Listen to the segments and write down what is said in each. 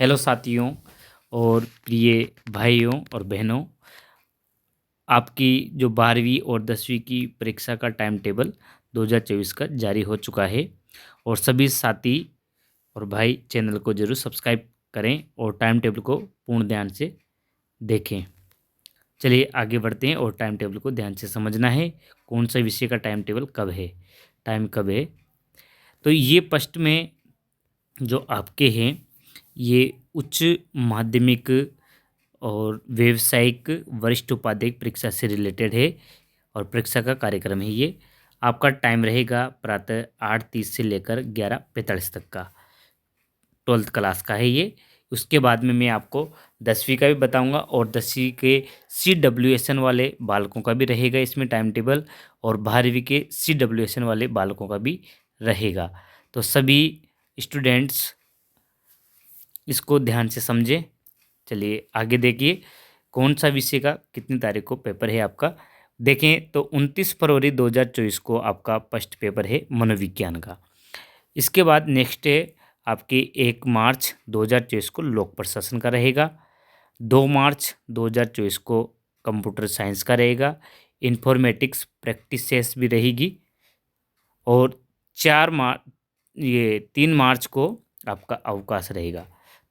Hello साथियों और प्रिय भाइयों और बहनों, आपकी जो 12वीं और 10वीं की परीक्षा का टाइम टेबल 2024 का जारी हो चुका है। और सभी साथी और भाई चैनल को ज़रूर सब्सक्राइब करें और टाइम टेबल को पूर्ण ध्यान से देखें। चलिए आगे बढ़ते हैं और टाइम टेबल को ध्यान से समझना है, कौन सा विषय का टाइम टेबल कब है, टाइम कब है। तो ये फर्स्ट में जो आपके हैं, ये उच्च माध्यमिक और व्यावसायिक वरिष्ठ उपाध्याय परीक्षा से रिलेटेड है और परीक्षा का कार्यक्रम है। ये आपका टाइम रहेगा प्रातः 8:30 से लेकर 11:45 तक का, 12th क्लास का है ये। उसके बाद में मैं आपको 10वीं का भी बताऊंगा और 10वीं के CWSN वाले बालकों का भी रहेगा इसमें टाइम टेबल, और 12वीं के CWSN वाले बालकों का भी रहेगा। तो सभी स्टूडेंट्स इसको ध्यान से समझें। चलिए आगे देखिए, कौन सा विषय का कितनी तारीख को पेपर है आपका। देखें तो 29 फरवरी 2024 को आपका फर्स्ट पेपर है मनोविज्ञान का। इसके बाद नेक्स्ट है आपके 1 मार्च 2024 को लोक प्रशासन का रहेगा। 2 मार्च 2024 को कंप्यूटर साइंस का रहेगा। इन्फॉर्मेटिक्स प्रैक्टिसेस भी रहेगी। और 3 मार्च को आपका अवकाश रहेगा।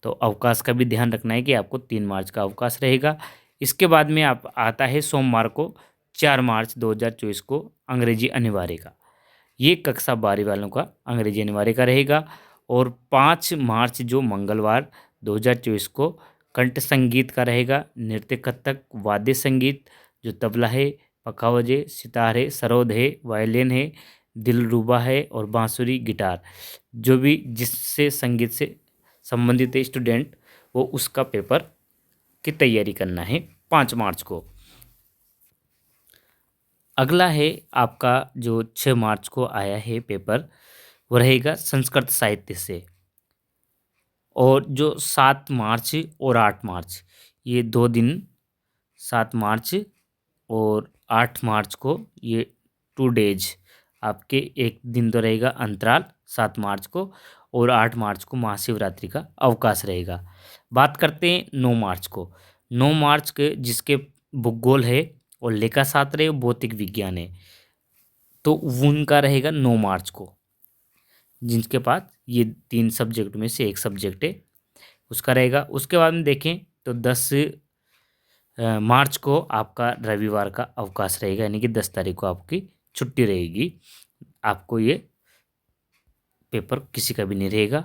तो अवकाश का भी ध्यान रखना है कि आपको 3 मार्च का अवकाश रहेगा। इसके बाद में आप आता है सोमवार को 4 मार्च 2024 को अंग्रेजी अनिवार्य का। ये कक्षा 12 वालों का अंग्रेजी अनिवार्य का रहेगा। और 5 मार्च जो मंगलवार 2024 को कंठ संगीत का रहेगा। नृत्य, कथक, वाद्य संगीत जो तबला है, पखावज है, सितार है, सरोद है, वायलिन है, दिलरुबा है और बांसुरी, गिटार, जो भी जिससे संगीत से संबंधित है स्टूडेंट, वो उसका पेपर की तैयारी करना है 5 मार्च को। अगला है आपका जो 6 मार्च को आया है पेपर, वो रहेगा संस्कृत साहित्य से। और जो 7 मार्च और 8 मार्च, ये 2 दिन, 7 मार्च और 8 मार्च को, ये 2 डेज आपके, एक दिन तो रहेगा अंतराल 7 मार्च को, और 8 मार्च को महाशिवरात्रि का अवकाश रहेगा। बात करते हैं 9 मार्च को। 9 मार्च के जिसके भूगोल है और लेखा शास्त्र है, भौतिक विज्ञान है, तो उनका रहेगा 9 मार्च को। जिनके पास ये 3 सब्जेक्ट में से एक सब्जेक्ट है उसका रहेगा। उसके बाद में देखें तो 10 मार्च को आपका रविवार का अवकाश रहेगा, यानी कि 10 तारीख को आपकी छुट्टी रहेगी। आपको ये पेपर किसी का भी नहीं रहेगा।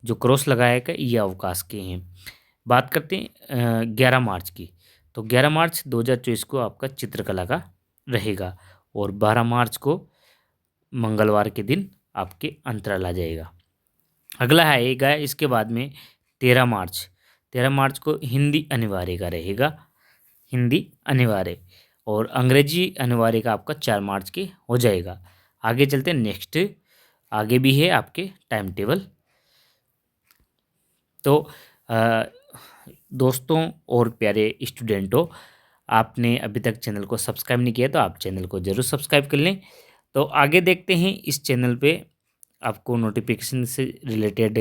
जो क्रॉस लगाएगा ये अवकाश के हैं। बात करते हैं 11 मार्च की। तो 11 मार्च 2024 को आपका चित्रकला का रहेगा। और 12 मार्च को मंगलवार के दिन आपके अंतराल आ जाएगा। अगला आएगा इसके बाद में 13 मार्च। 13 मार्च को हिंदी अनिवार्य का रहेगा, हिंदी अनिवार्य। और अंग्रेजी अनिवार्य का आपका 4 मार्च के हो जाएगा। आगे चलते हैं नेक्स्ट, आगे भी है आपके टाइम टेबल। तो दोस्तों और प्यारे स्टूडेंटों, आपने अभी तक चैनल को सब्सक्राइब नहीं किया तो आप चैनल को ज़रूर सब्सक्राइब कर लें। तो आगे देखते हैं, इस चैनल पे आपको नोटिफिकेशन से रिलेटेड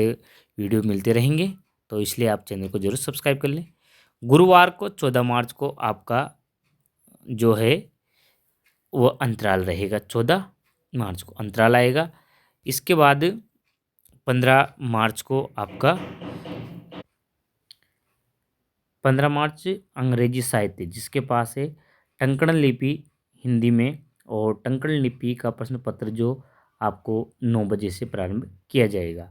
वीडियो मिलते रहेंगे, तो इसलिए आप चैनल को ज़रूर सब्सक्राइब कर लें। गुरुवार को 14 मार्च को आपका जो है वो अंतराल रहेगा, 14 मार्च को अंतराल आएगा। इसके बाद 15 मार्च को आपका 15 मार्च अंग्रेजी साहित्य, जिसके पास है टंकण लिपि हिंदी में, और टंकण लिपि का प्रश्न पत्र जो आपको 9 बजे से प्रारंभ किया जाएगा।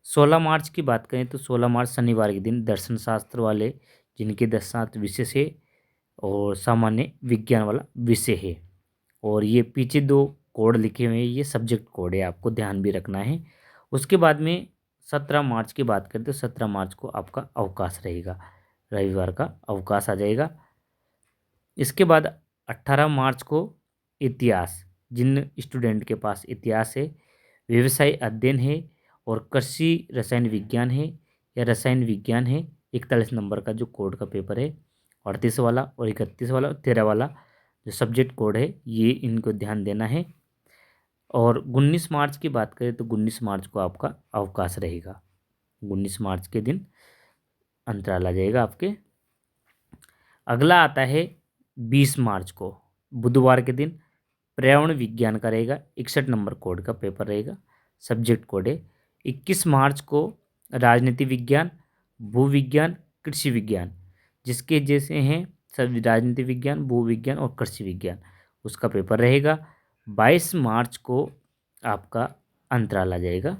16 मार्च की बात करें तो 16 मार्च शनिवार के दिन दर्शन शास्त्र वाले जिनके 10 विषय से और सामान्य विज्ञान वाला विषय है, और ये पीछे 2 कोड लिखे हुए हैं, ये सब्जेक्ट कोड है, आपको ध्यान भी रखना है। उसके बाद में 17 मार्च की बात करें तो 17 मार्च को आपका अवकाश रहेगा, रविवार का अवकाश आ जाएगा। इसके बाद 18 मार्च को इतिहास, जिन स्टूडेंट के पास इतिहास है, व्यवसाय अध्ययन है और कृषि रसायन विज्ञान है या रसायन विज्ञान है, 41 नंबर का जो कोड का पेपर है, 38 वाला और 31 वाला और 13 वाला जो सब्जेक्ट कोड है, ये इनको ध्यान देना है। और 19 मार्च की बात करें तो 19 मार्च को आपका अवकाश रहेगा। 19 मार्च के दिन अंतराल आ जाएगा आपके। अगला आता है 20 मार्च को, बुधवार के दिन पर्यावरण विज्ञान का रहेगा, 61 नंबर कोड का पेपर रहेगा, सब्जेक्ट कोड है। 21 मार्च को राजनीति विज्ञान, भूविज्ञान, कृषि विज्ञान, जिसके जैसे हैं सब राजनीति विज्ञान, भूविज्ञान और कृषि विज्ञान, उसका पेपर रहेगा। 22 मार्च को आपका अंतराल आ जाएगा,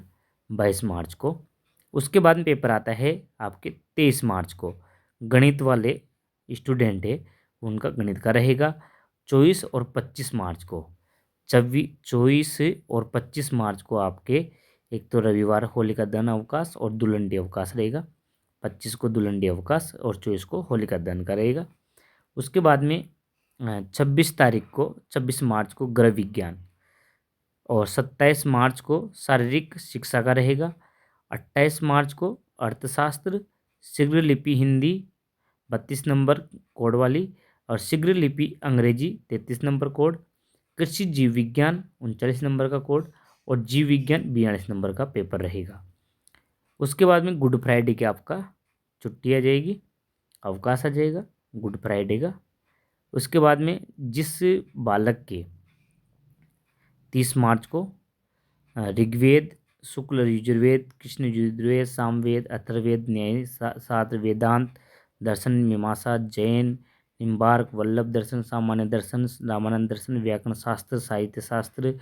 22 मार्च को। उसके बाद में पेपर आता है आपके 23 मार्च को, गणित वाले स्टूडेंट है उनका गणित का रहेगा। 24 और 25 मार्च को, 24 और 25 मार्च को आपके एक तो रविवार होलिका दहन अवकाश और दुलंडी अवकाश रहेगा। 25 को दुलंडी अवकाश और 24 को होलिका दहन का रहेगा। उसके बाद में 26 मार्च को गृह विज्ञान और 27 मार्च को शारीरिक शिक्षा का रहेगा। 28 मार्च को अर्थशास्त्र, शीघ्र लिपि हिंदी 32 नंबर कोड वाली और शीघ्र लिपि अंग्रेजी 33 नंबर कोड, कृषि जीव विज्ञान 39 नंबर का कोड और जीव विज्ञान 42 नंबर का पेपर रहेगा। उसके बाद में गुड फ्राइडे के आपका छुट्टी आ जाएगी, अवकाश आ जाएगा गुड फ्राइडे का। उसके बाद में जिस बालक के 30 मार्च को ऋग्वेद, शुक्ल यजुर्वेद, कृष्ण यजुर्वेद, सामवेद, अथर्ववेद, न्याय शास्त्र, वेदांत, दर्शन, मीमांसा, जैन, निम्बार्क, वल्लभ दर्शन, सामान्य दर्शन, रामानंद दर्शन, व्याकरण शास्त्र, साहित्य शास्त्र,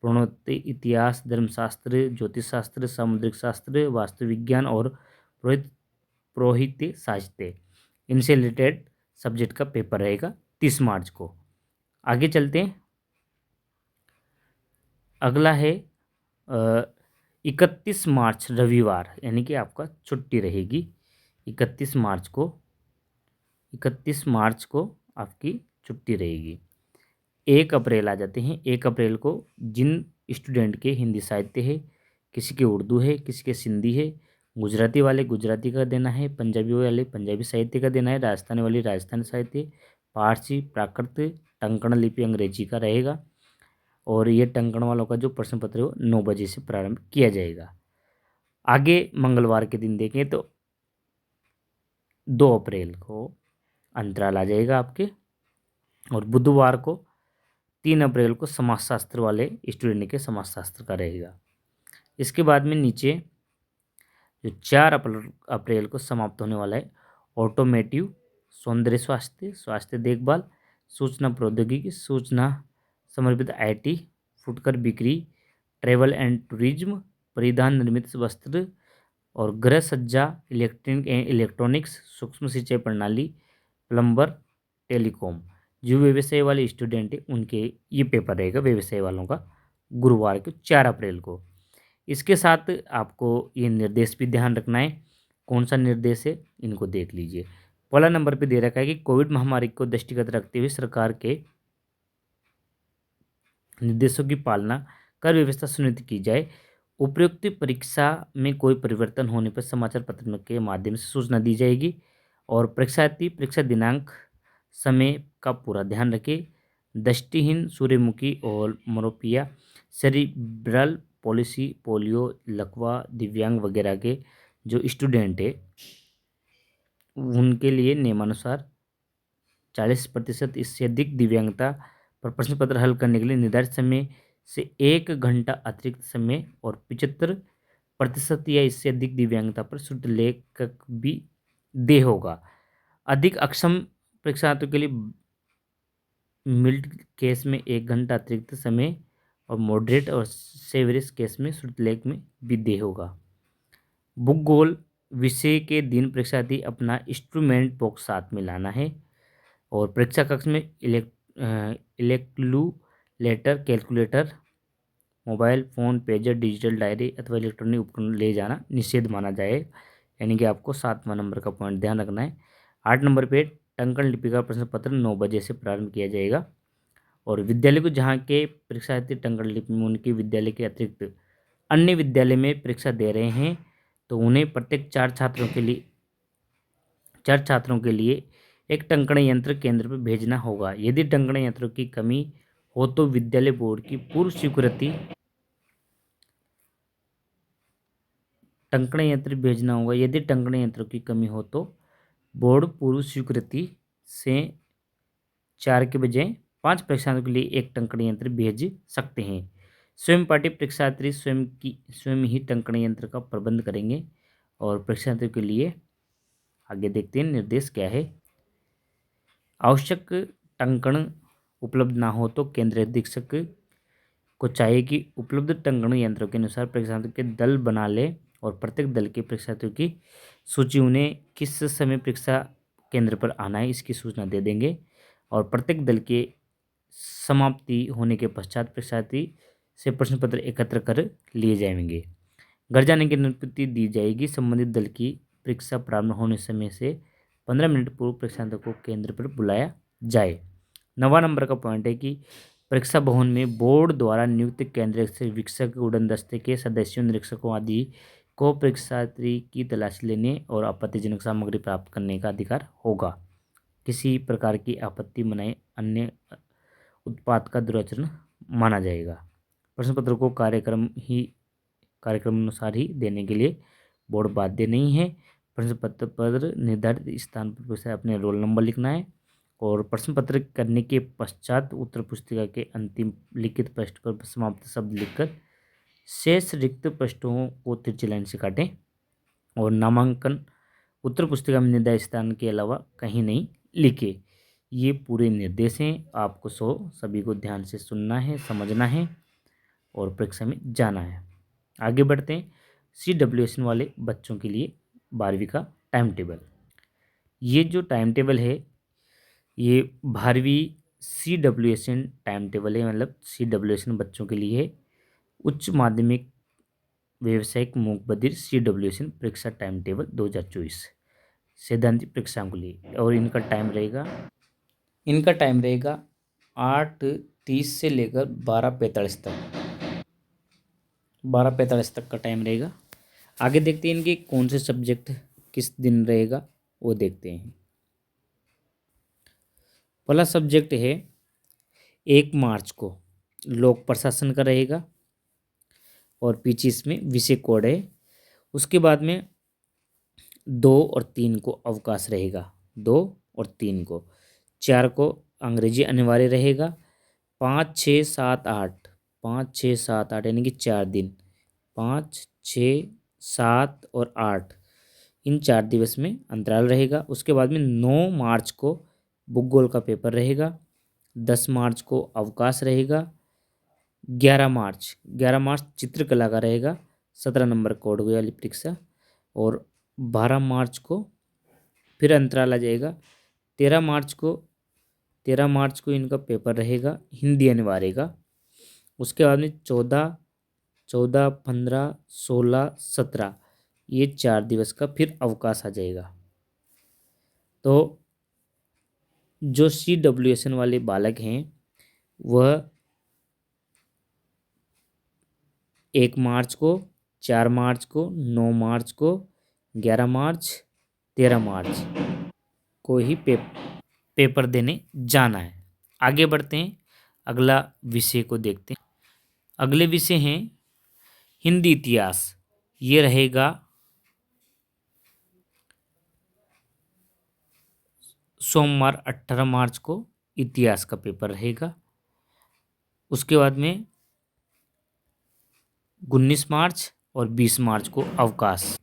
प्रणोत्तर, इतिहास, धर्मशास्त्र, ज्योतिष शास्त्र, सामुद्रिक शास्त्र, वास्तु विज्ञान और पुरोहित साहित्य, इनसे रिलेटेड सब्जेक्ट का पेपर रहेगा 30 मार्च को। आगे चलते हैं। अगला है 31 मार्च रविवार, यानी कि आपका छुट्टी रहेगी 31 मार्च को। 31 मार्च को आपकी छुट्टी रहेगी। 1 अप्रैल आ जाते हैं। 1 अप्रैल को जिन स्टूडेंट के हिंदी साहित्य है, किसी के उर्दू है, किसी के सिंधी है, गुजराती वाले गुजराती का देना है, पंजाबी वाले पंजाबी साहित्य का देना है, राजस्थानी वाले राजस्थानी साहित्य, पारसी, प्राकृत, टंकण लिपि अंग्रेजी का रहेगा। और ये टंकण वालों का जो प्रश्न पत्र है वो 9 बजे से प्रारंभ किया जाएगा। आगे मंगलवार के दिन देखें तो 2 अप्रैल को अंतराल आ जाएगा आपके। और बुधवार को 3 अप्रैल को समाजशास्त्र वाले स्टूडेंट के समाजशास्त्र का रहेगा। इसके बाद में नीचे जो 4 अप्रैल को समाप्त होने वाला है ऑटोमेटिव, सौंदर्य स्वास्थ्य, स्वास्थ्य देखभाल, सूचना प्रौद्योगिकी, सूचना समर्पित आईटी, फुटकर बिक्री, ट्रेवल एंड टूरिज्म, परिधान निर्मित वस्त्र और गृह सज्जा, इलेक्ट्रॉनिक्स, सूक्ष्म सिंचाई प्रणाली, प्लम्बर, टेलीकॉम, जो व्यवसाय वाले स्टूडेंट हैं उनके ये पेपर रहेगा व्यवसाय वालों का गुरुवार को 4 अप्रैल को। इसके साथ आपको ये निर्देश भी ध्यान रखना है। कौन सा निर्देश है इनको देख लीजिए। पहला नंबर पे दे रखा है कि कोविड महामारी को दृष्टिगत रखते हुए सरकार के निर्देशों की पालना कर व्यवस्था सुनिश्चित की जाए। उपयुक्त परीक्षा में कोई परिवर्तन होने पर समाचार पत्र के माध्यम से सूचना दी जाएगी। और परीक्षार्थी परीक्षा दिनांक समय का पूरा ध्यान रखें। दृष्टिहीन, सूर्यमुखी और मोरोपिया, सेरिब्रल पॉलिसी, पोलियो, लकवा, दिव्यांग वगैरह के जो स्टूडेंट है उनके लिए नियमानुसार 40% इससे अधिक दिव्यांगता पर प्रश्न पत्र हल करने के लिए निर्धारित समय से 1 घंटा अतिरिक्त समय और 75% या इससे अधिक दिव्यांगता पर शुद्ध लेखक भी दे होगा। अधिक अक्षम परीक्षार्थियों के लिए मिल्ड केस में 1 घंटा अतिरिक्त समय और मॉडरेट और सेवरियस केस में शुद्ध लेख में भी दे होगा। भूगोल विषय के दिन परीक्षार्थी अपना इंस्ट्रूमेंट बॉक्स साथ में लाना है। और परीक्षा कक्ष में इलेक्ट्रूलेटर, calculator, mobile phone, pager, digital diary अथवा इलेक्ट्रॉनिक उपकरण ले जाना निषेध माना जाए। यानी कि आपको 7वां नंबर का पॉइंट ध्यान रखना है। 8 नंबर पे टंकण लिपि का प्रश्न पत्र 9 बजे से प्रारंभ किया जाएगा। और विद्यालय को जहाँ के परीक्षार्थी टंकण लिपि में उनके विद्यालय के अतिरिक्त अन्य विद्यालय में परीक्षा दे रहे हैं तो उन्हें प्रत्येक 4 छात्रों के लिए एक टंकण यंत्र केंद्र पर भेजना होगा। यदि टंकण यंत्रों की कमी हो तो विद्यालय बोर्ड की पूर्व स्वीकृति टंकण यंत्र भेजना होगा। यदि टंकण यंत्रों की कमी हो तो बोर्ड पूर्व स्वीकृति से 4 के बजाय 5 परीक्षार्थी के लिए एक टंकण यंत्र भेज सकते हैं। स्वयं पाठी परीक्षार्थी स्वयं ही टंकण यंत्र का प्रबंध करेंगे। और परीक्षार्थियों के लिए आगे देखते हैं निर्देश क्या है। आवश्यक टंकण उपलब्ध ना हो तो केंद्र अधीक्षक को चाहिए कि उपलब्ध टंकण यंत्रों के अनुसार परीक्षार्थियों के दल बना ले और प्रत्येक दल के परीक्षार्थियों की सूची उन्हें किस समय परीक्षा केंद्र पर आना है इसकी सूचना दे देंगे। और प्रत्येक दल के समाप्ति होने के पश्चात परीक्षार्थी से प्रश्न पत्र एकत्र कर लिए जाएंगे। घर जाने की अनुमति दी जाएगी। संबंधित दल की परीक्षा प्रारंभ होने समय से 15 मिनट पूर्व परीक्षार्थियों को केंद्र पर बुलाया जाए। 9वां नंबर का पॉइंट है कि परीक्षा भवन में बोर्ड द्वारा नियुक्त केंद्रीय शिक्षक उड़न दस्ते के सदस्यों निरीक्षकों आदि को परीक्षार्थी की तलाशी लेने और आपत्तिजनक सामग्री प्राप्त करने का अधिकार होगा। किसी प्रकार की आपत्ति मनाए अन्य उत्पाद का दुराचरण माना जाएगा। प्रश्न पत्र को कार्यक्रम अनुसार ही देने के लिए बोर्ड बाध्य नहीं है। प्रश्न पत्र पर निर्धारित स्थान पर अपने रोल नंबर लिखना है। और प्रश्न पत्र करने के पश्चात उत्तर पुस्तिका के अंतिम लिखित पृष्ठ पर समाप्त शब्द लिखकर शेष रिक्त पृष्ठों को तिरछी लाइन से काटें। और नामांकन उत्तर पुस्तिका में निर्धारित स्थान के अलावा कहीं नहीं लिखे। ये पूरे निर्देश हैं। आपको सभी को ध्यान से सुनना है, समझना है और परीक्षा में जाना है। आगे बढ़ते हैं। CWSN वाले बच्चों के लिए 12वीं का टाइम टेबल। ये जो टाइम टेबल है ये 12वीं CWSN टाइम टेबल है, मतलब CWSN बच्चों के लिए है। उच्च माध्यमिक व्यावसायिक मूक बधिर CWSN परीक्षा टाइम टेबल 2024 सैद्धांतिक परीक्षाओं के लिए। और इनका टाइम रहेगा 8:30 से लेकर 12:45 तक। 12:45 तक का टाइम रहेगा। आगे देखते हैं इनके कौन से सब्जेक्ट किस दिन रहेगा वो देखते हैं। पहला सब्जेक्ट है 1 मार्च को लोक प्रशासन का रहेगा और पीछे इसमें विषय कोड है। उसके बाद में 2 और 3 को अवकाश रहेगा। 2 और 3 को 4 को अंग्रेजी अनिवार्य रहेगा। 5, 6, 7, 8 5, 6, 7, 8 यानी कि 4 दिन 5, 6, 7 और 8 इन 4 दिवस में अंतराल रहेगा। उसके बाद में 9 मार्च को भूगोल का पेपर रहेगा। 10 मार्च को अवकाश रहेगा। 11 मार्च चित्रकला का रहेगा। 17 नंबर कोड वाली परीक्षा। और 12 मार्च को फिर अंतराल आ जाएगा। 13 मार्च को इनका पेपर रहेगा हिंदी अनिवार्य का। उसके बाद में 14, 15, 16, 17 ये 4 दिवस का फिर अवकाश आ जाएगा। तो जो CWSN वाले बालक हैं वह 1 मार्च को, 4 मार्च को, 9 मार्च को, 11 मार्च, 13 मार्च को ही पेपर देने जाना है। आगे बढ़ते हैं, अगला विषय को देखते हैं। अगले विषय हैं हिंदी इतिहास। ये रहेगा सोमवार 18 मार्च को इतिहास का पेपर रहेगा। उसके बाद में 19 मार्च और 20 मार्च को अवकाश,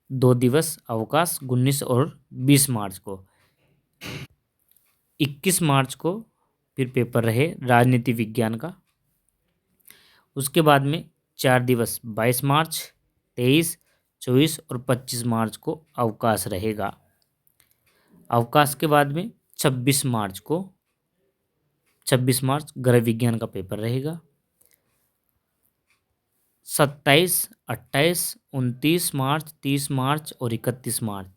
2 दिवस अवकाश 19 और 20 मार्च को। 21 मार्च को फिर पेपर रहे राजनीति विज्ञान का। उसके बाद में 4 दिवस 22 मार्च, 23, 24 और 25 मार्च को अवकाश रहेगा। अवकाश के बाद में 26 मार्च गृह विज्ञान का पेपर रहेगा। 27, 28, 29 मार्च, 30 मार्च और 31 मार्च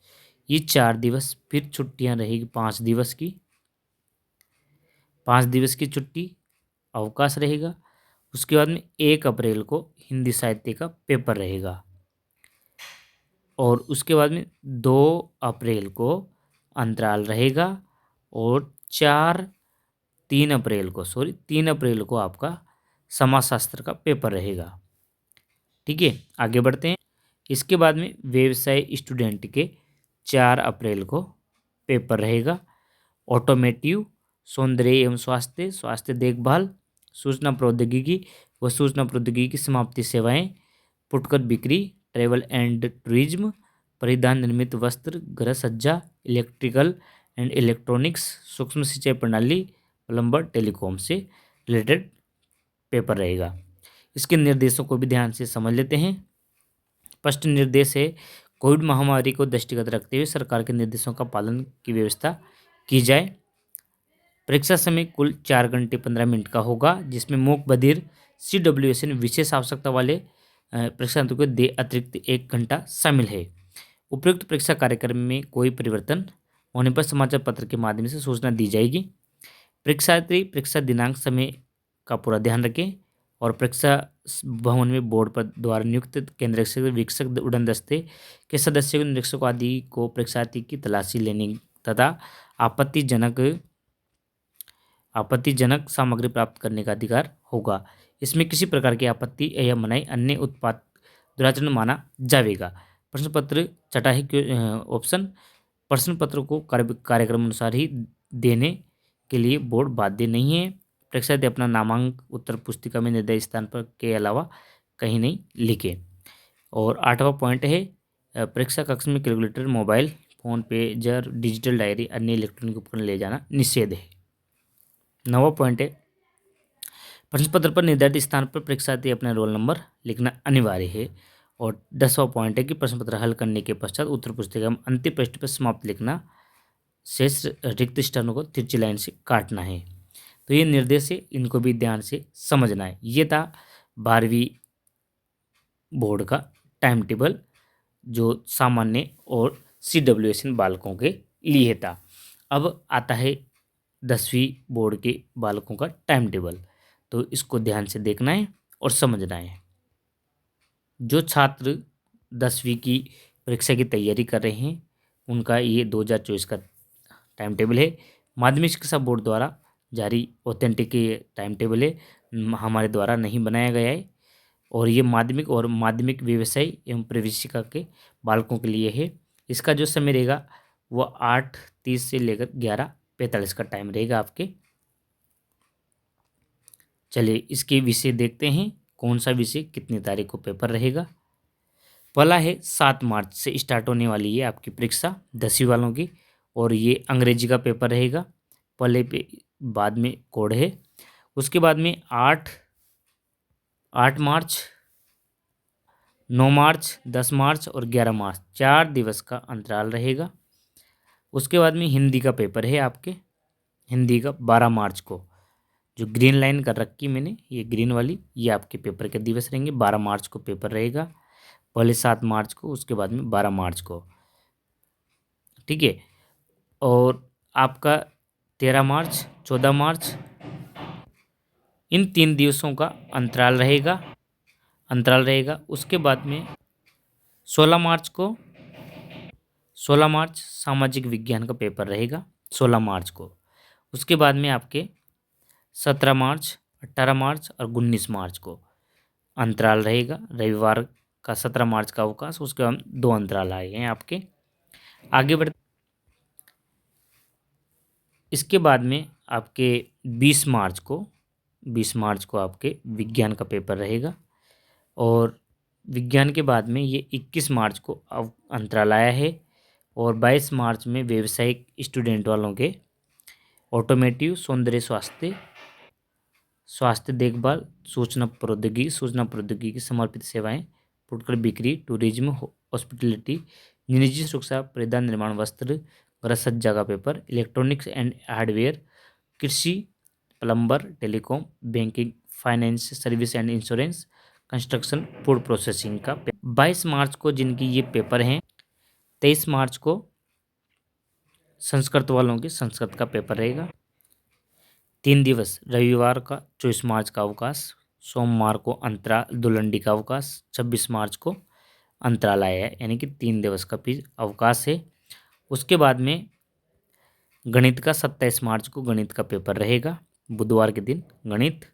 ये 4 दिवस फिर छुट्टियां रहेगी। 5 दिवस की छुट्टी अवकाश रहेगा। उसके बाद में 1 अप्रैल को हिंदी साहित्य का पेपर रहेगा। और उसके बाद में 2 अप्रैल को अंतराल रहेगा। और 3 अप्रैल को आपका समाजशास्त्र का पेपर रहेगा। ठीक है, आगे बढ़ते हैं। इसके बाद में व्यवसाय स्टूडेंट के 4 अप्रैल को पेपर रहेगा। ऑटोमेटिव, सौंदर्य एवं स्वास्थ्य, स्वास्थ्य देखभाल, सूचना प्रौद्योगिकी व सूचना प्रौद्योगिकी की समाप्ति सेवाएं, फुटकर बिक्री, ट्रेवल एंड टूरिज्म, परिधान निर्मित वस्त्र, गृह सज्जा, इलेक्ट्रिकल एंड इलेक्ट्रॉनिक्स, सूक्ष्म सिंचाई प्रणाली, प्लम्बर, टेलीकॉम से रिलेटेड पेपर रहेगा। इसके निर्देशों को भी ध्यान से समझ लेते हैं। स्पष्ट निर्देश है, कोविड महामारी को दृष्टिगत रखते हुए सरकार के निर्देशों का पालन की व्यवस्था की जाए। परीक्षा समय कुल 4 घंटे 15 मिनट का होगा, जिसमें मूक बधिर, CWSN विशेष आवश्यकता वाले परीक्षार्थी को दे अतिरिक्त 1 घंटा शामिल है। उपयुक्त परीक्षा कार्यक्रम में कोई परिवर्तन होने पर समाचार पत्र के माध्यम से सूचना दी जाएगी। परीक्षार्थी परीक्षा दिनांक समय का पूरा ध्यान रखें और परीक्षा भवन में बोर्ड पर द्वारा नियुक्त केंद्र वीक्षक, उड़न दस्ते के सदस्यों, निरीक्षकों आदि को परीक्षार्थी की तलाशी लेने तथा आपत्तिजनक सामग्री प्राप्त करने का अधिकार होगा। इसमें किसी प्रकार की आपत्ति या मनाही अन्य उत्पाद दुराचरण माना जाएगा। प्रश्न पत्र छठा है ऑप्शन, प्रश्न पत्र को कार्यक्रम अनुसार ही देने के लिए बोर्ड बाध्य नहीं है। परीक्षार्थी अपना नामांक उत्तर पुस्तिका में निर्धारित स्थान पर के अलावा कहीं नहीं लिखे। और 8वां पॉइंट है, परीक्षा कक्ष में calculator, mobile phone, pager, digital diary, अन्य इलेक्ट्रॉनिक उपकरण ले जाना निषेध है। 9वां पॉइंट है, प्रश्न पत्र पर निर्धारित स्थान पर परीक्षार्थी अपना रोल नंबर लिखना अनिवार्य है। और 10वां पॉइंट है कि प्रश्न पत्र हल करने के पश्चात उत्तर पुस्तिका में अंतिम पृष्ठ पर समाप्त लिखना, शेष रिक्त स्थानों को तिरछी लाइन से काटना है। तो ये निर्देश है, इनको भी ध्यान से समझना है। ये था 12वीं बोर्ड का टाइम टेबल, जो सामान्य और CWSN बालकों के लिए था। अब आता है 10वीं बोर्ड के बालकों का टाइम टेबल, तो इसको ध्यान से देखना है और समझना है। जो छात्र 10वीं की परीक्षा की तैयारी कर रहे हैं, उनका ये 2024 का टाइम टेबल है। माध्यमिक शिक्षा बोर्ड द्वारा जारी ऑथेंटिक टाइम टेबल है, हमारे द्वारा नहीं बनाया गया है। और ये माध्यमिक और माध्यमिक व्यवसाय एवं प्रवेशिका के बालकों के लिए है। इसका जो समय रहेगा वो 8:30 से लेकर 11:45 का टाइम रहेगा आपके। चलिए इसके विषय देखते हैं, कौन सा विषय कितनी तारीख को पेपर रहेगा। पहला है 7 मार्च से स्टार्ट होने वाली है आपकी परीक्षा 10वीं वालों की, और ये अंग्रेजी का पेपर रहेगा। पहले पे बाद में कोड है। उसके बाद में 8 मार्च, 9 मार्च, 10 मार्च और 11 मार्च 4 दिवस का अंतराल रहेगा। उसके बाद में हिंदी का पेपर है आपके, हिंदी का 12 मार्च को, जो ग्रीन लाइन कर रखी मैंने, ये ग्रीन वाली, ये आपके पेपर के दिवस रहेंगे। 12 मार्च को पेपर रहेगा, पहले 7 मार्च को, उसके बाद में 12 मार्च को, ठीक है। और आपका 13 मार्च, 14 मार्च, इन 3 दिवसों का अंतराल रहेगा। उसके बाद में 16 मार्च को, 16 मार्च सामाजिक विज्ञान का पेपर रहेगा 16 मार्च को। उसके बाद में आपके 17 मार्च, 18 मार्च और 19 मार्च को अंतराल रहेगा। रविवार का 17 मार्च का अवकाश, उसके बाद 2 अंतराल आए हैं आपके। आगे बढ़, इसके बाद में आपके 20 मार्च को आपके विज्ञान का पेपर रहेगा। और विज्ञान के बाद में ये 21 मार्च को अंतराल आया है। और 22 मार्च में व्यावसायिक स्टूडेंट वालों के ऑटोमेटिव, सौंदर्य स्वास्थ्य देखभाल, सूचना प्रौद्योगिकी समर्पित सेवाएं, फुटकर बिक्री, टूरिज्म, हॉस्पिटलिटी, निजी सुरक्षा, परिधान निर्माण वस्त्र, गृह सज्जा का पेपर, इलेक्ट्रॉनिक्स एंड हार्डवेयर, कृषि, plumber, telecom, banking, finance service and insurance, construction, food processing का 22 मार्च को जिनकी ये पेपर हैं। 23 मार्च को संस्कृत वालों के संस्कृत का पेपर रहेगा। 3 दिवस, रविवार का 24 मार्च का अवकाश, सोमवार को अंतराल दुलंडी का अवकाश, 26 मार्च को अंतराल आया है, यानी कि 3 दिवस का भी अवकाश है। उसके बाद में गणित का 27 मार्च को गणित का पेपर रहेगा, बुधवार के दिन गणित।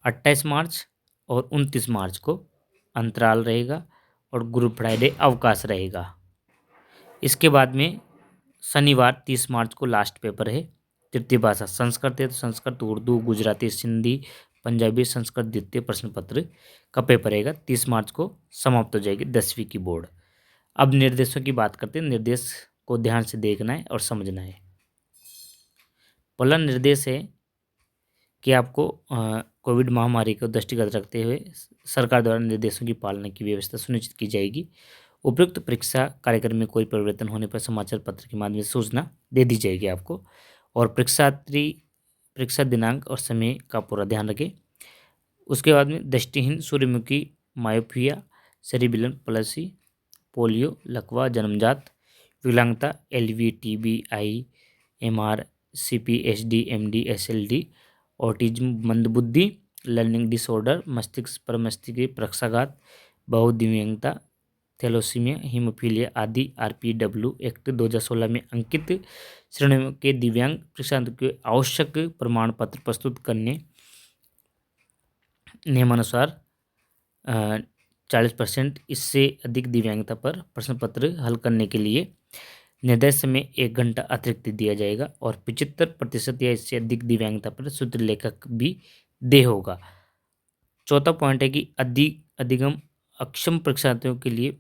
28 मार्च और 29 मार्च को अंतराल रहेगा और गुड फ्राइडे अवकाश रहेगा। इसके बाद में शनिवार 30 मार्च को लास्ट पेपर है। तृतीय भाषा संस्कृत है तो संस्कृत, उर्दू, गुजराती, सिंधी, पंजाबी, संस्कृत द्वितीय प्रश्न पत्र का पेपर रहेगा। 30 मार्च को समाप्त हो जाएगी 10वीं की बोर्ड। अब निर्देशों की बात करते हैं। निर्देश को ध्यान से देखना है और समझना है। पहला निर्देश है कि आपको कोविड महामारी को दृष्टिगत रखते हुए सरकार द्वारा निर्देशों की पालना की व्यवस्था सुनिश्चित की जाएगी। उपयुक्त परीक्षा कार्यक्रम में कोई परिवर्तन होने पर समाचार पत्र के माध्यम से सूचना दे दी जाएगी आपको। और परीक्षा दिनांक और समय का पूरा ध्यान रखें। उसके बाद में दृष्टिहीन, सूर्यमुखी, मायोपिया, सेरिब्रल पलसी, पोलियो, लकवा, जन्मजात विकलांगता, LV, TB, MR, CP, MD, SLD, autism, मंदबुद्धि, लर्निंग डिसऑर्डर, मस्तिष्क पर मस्तिष्क पक्षाघात, बहुदिव्यांगता, थैलेसीमिया, हीमोफीलिया आदि RPW एक्ट 2016 में अंकित श्रेणियों के दिव्यांग परीक्षार्थियों के आवश्यक प्रमाण पत्र प्रस्तुत करने नियमानुसार 40% इससे अधिक दिव्यांगता पर प्रश्न पत्र हल करने के लिए निर्धारित समय 1 घंटा अतिरिक्त दिया जाएगा। और 75% या इससे अधिक दिव्यांगता पर सूत्र लेखक भी दे होगा। चौथा पॉइंट है कि अधिगम अक्षम परीक्षार्थियों के लिए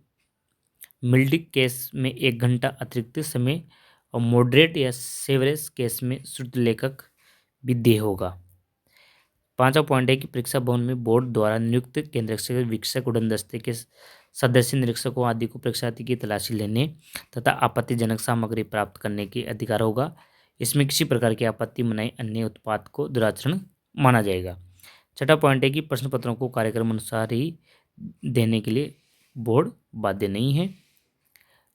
मिल्ड केस में 1 घंटा अतिरिक्त समय और मॉडरेट या सेवरेज केस में सूत्र लेखक भी दे होगा। पांचवा पॉइंट है कि परीक्षा भवन में बोर्ड द्वारा नियुक्त केंद्र वीक्षक, उड़न दस्ते के सदस्य, निरीक्षकों आदि को परीक्षार्थी की तलाशी लेने तथा आपत्तिजनक सामग्री प्राप्त करने के अधिकार होगा। इसमें किसी प्रकार की आपत्ति, मनाही, अन्य उत्पाद को दुराचरण माना जाएगा। छठा पॉइंट है कि प्रश्न पत्रों को कार्यक्रम अनुसार ही देने के लिए बोर्ड बाध्य नहीं है।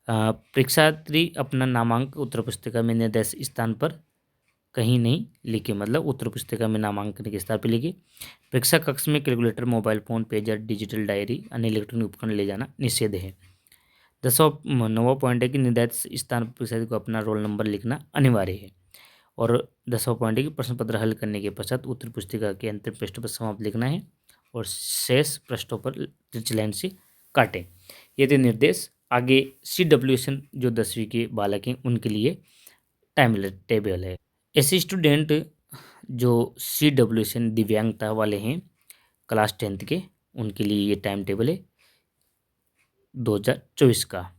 परीक्षार्थी अपना नामांक उत्तर पुस्तिका में निर्देशित स्थान पर कहीं नहीं लिखे, मतलब उत्तर पुस्तिका में नामांकन के स्थान पर लिखे। परीक्षा कक्ष में calculator, mobile phone, pager, digital diary, अन्य इलेक्ट्रॉनिक उपकरण ले जाना निषेध है। 9वां पॉइंट है कि निर्धारित स्थान पर परीक्षार्थी को अपना रोल नंबर लिखना अनिवार्य है। और 10वां पॉइंट है कि प्रश्न पत्र हल करने के पश्चात उत्तर पुस्तिका के अंतिम पृष्ठ पर समाप्त लिखना है और शेष पृष्ठों पर तिरछी लाइन से काटें। ये थे निर्देश। आगे CWSN जो 10वीं के बालक हैं उनके लिए टाइम टेबल है। ऐसे स्टूडेंट जो CWSN दिव्यांगता वाले हैं क्लास 10th के, उनके लिए ये टाइम टेबल है 2024 का।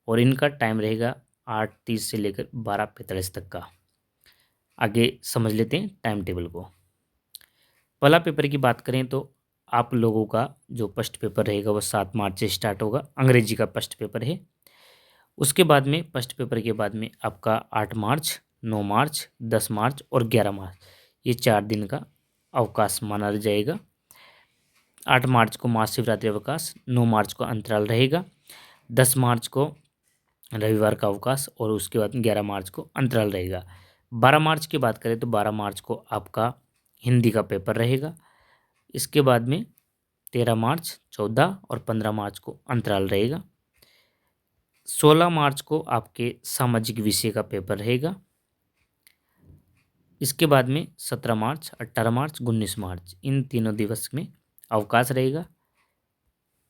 और इनका टाइम रहेगा 8:30 से लेकर 12:45 तक का। आगे समझ लेते हैं टाइम टेबल को। पहला पेपर की बात करें तो आप लोगों का जो फर्स्ट पेपर रहेगा वो 7 मार्च से स्टार्ट होगा। अंग्रेजी का फर्स्ट पेपर है। उसके बाद में फर्स्ट पेपर के बाद में आपका 8 मार्च, 9 मार्च, 10 मार्च और 11 मार्च, ये 4 दिन का अवकाश माना जाएगा। 8 मार्च को महाशिवरात्रि अवकाश, 9 मार्च को अंतराल रहेगा, 10 मार्च को रविवार का अवकाश और उसके बाद 11 मार्च को अंतराल रहेगा। 12 मार्च की बात करें तो 12 मार्च को आपका हिंदी का पेपर रहेगा। इसके बाद में 13 मार्च, 14 और 15 मार्च को अंतराल रहेगा। 16 मार्च को आपके सामाजिक विषय का पेपर रहेगा। इसके बाद में 17 मार्च, 18 मार्च, 19 मार्च इन तीनों दिवस में अवकाश रहेगा।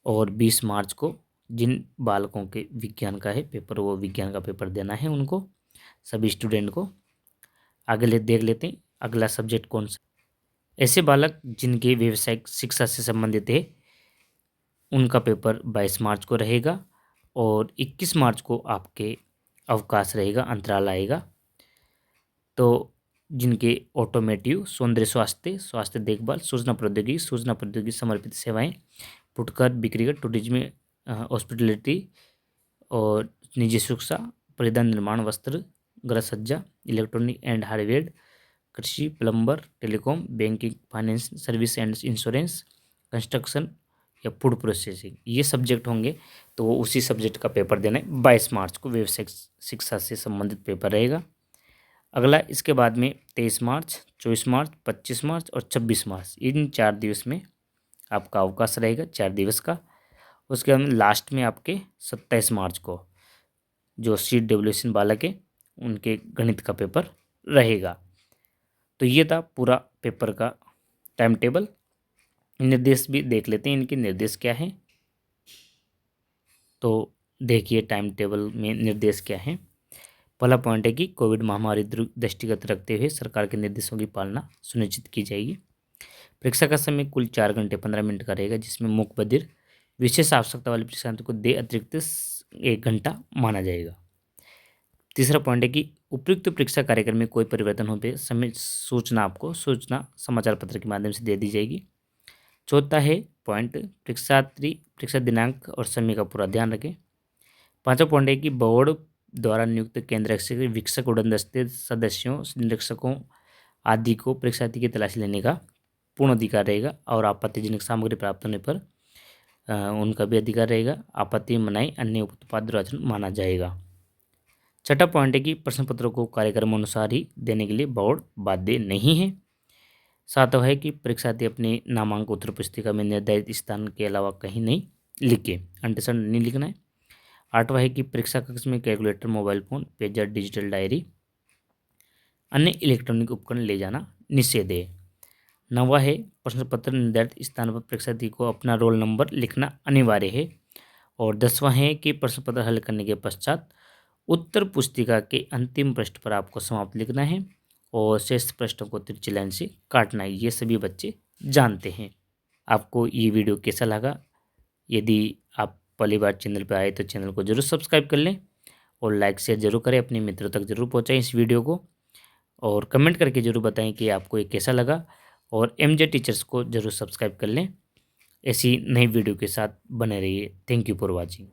और 20 मार्च को जिन बालकों के विज्ञान का है पेपर, वो विज्ञान का पेपर देना है उनको, सभी स्टूडेंट को। आगे देख लेते हैं अगला सब्जेक्ट कौन सा। ऐसे बालक जिनके व्यावसायिक शिक्षा से संबंधित है उनका पेपर 22 मार्च को रहेगा। और 21 मार्च को आपके अवकाश रहेगा, अंतराल आएगा। तो जिनके ऑटोमेटिव, सौंदर्य स्वास्थ्य, स्वास्थ्य देखभाल, सूचना प्रौद्योगिकी समर्पित सेवाएं, फुटकर, बिक्रीगर, टूरिज्म, हॉस्पिटलिटी और निजी शिक्षा, परिधान, निर्माण, वस्त्र, गृह सज्जा, इलेक्ट्रॉनिक एंड हार्डवेयर, कृषि, plumber, telecom, banking, finance service and insurance, construction या फूड प्रोसेसिंग, ये सब्जेक्ट होंगे। तो वो उसी सब्जेक्ट का पेपर देना है। 22 मार्च को व्यावसायिक शिक्षा से संबंधित पेपर रहेगा। अगला इसके बाद में 23 मार्च, 24 मार्च, 25 मार्च और 26 मार्च इन 4 दिवस में आपका अवकाश रहेगा, 4 दिवस का। उसके बाद लास्ट में आपके 27 मार्च को जो CWSN बालक है उनके गणित का पेपर रहेगा। तो ये था पूरा पेपर का टाइम टेबल। निर्देश भी देख लेते हैं, इनके निर्देश क्या है। तो देखिए टाइम टेबल में निर्देश क्या है। पहला पॉइंट है कि कोविड महामारी दृष्टिगत रखते हुए सरकार के निर्देशों की पालना सुनिश्चित की जाएगी। परीक्षा का समय कुल 4 घंटे 15 मिनट का रहेगा, जिसमें मुख्य बधिर विशेष आवश्यकता वाले परीक्षार्थी को दे अतिरिक्त 1 घंटा माना जाएगा। तीसरा पॉइंट है कि उपयुक्त परीक्षा कार्यक्रम में कोई परिवर्तन हो पे समय सूचना आपको सूचना समाचार पत्र के माध्यम से दे दी जाएगी। चौथा है पॉइंट, परीक्षार्थी परीक्षा दिनांक और समय का पूरा ध्यान रखें। पांचवा पॉइंट है कि बोर्ड द्वारा नियुक्त केंद्र वीक्षक उड़न दस्ते सदस्यों निरीक्षकों आदि को परीक्षार्थी की तलाशी लेने का पूर्ण अधिकार रहेगा और आपत्तिजनक सामग्री प्राप्त होने पर उनका भी अधिकार रहेगा। आपत्ति मनाई अन्य उत्पाद दुराचरण माना जाएगा। छठा पॉइंट है कि प्रश्न पत्रों को कार्यक्रम अनुसार ही देने के लिए बोर्ड बाध्य नहीं है। सातवां है कि परीक्षार्थी अपने नामांक उत्तर पुस्तिका में निर्धारित स्थान के अलावा कहीं नहीं लिखे, अंटेसड नहीं लिखना है। आठवां है कि परीक्षा कक्ष में calculator, mobile phone, pager, digital diary, अन्य इलेक्ट्रॉनिक उपकरण ले जाना निषेध है। नौवां है प्रश्न पत्र निर्धारित स्थान पर परीक्षार्थी को अपना रोल नंबर लिखना अनिवार्य है। और 10वां है कि प्रश्न पत्र हल करने के पश्चात उत्तर पुस्तिका के अंतिम पृष्ठ पर आपको समाप्त लिखना है और शेष पृष्ठों को तिरछी लाइन से काटना है। ये सभी बच्चे जानते हैं। आपको ये वीडियो कैसा लगा? यदि आप पहली बार चैनल पर आए तो चैनल को जरूर सब्सक्राइब कर लें और लाइक शेयर जरूर करें, अपने मित्रों तक जरूर पहुँचाएँ इस वीडियो को और कमेंट करके जरूर बताएं कि आपको ये कैसा लगा। और MJ टीचर्स को जरूर सब्सक्राइब कर लें। ऐसी नई वीडियो के साथ बने रहिए। Thank you for watching.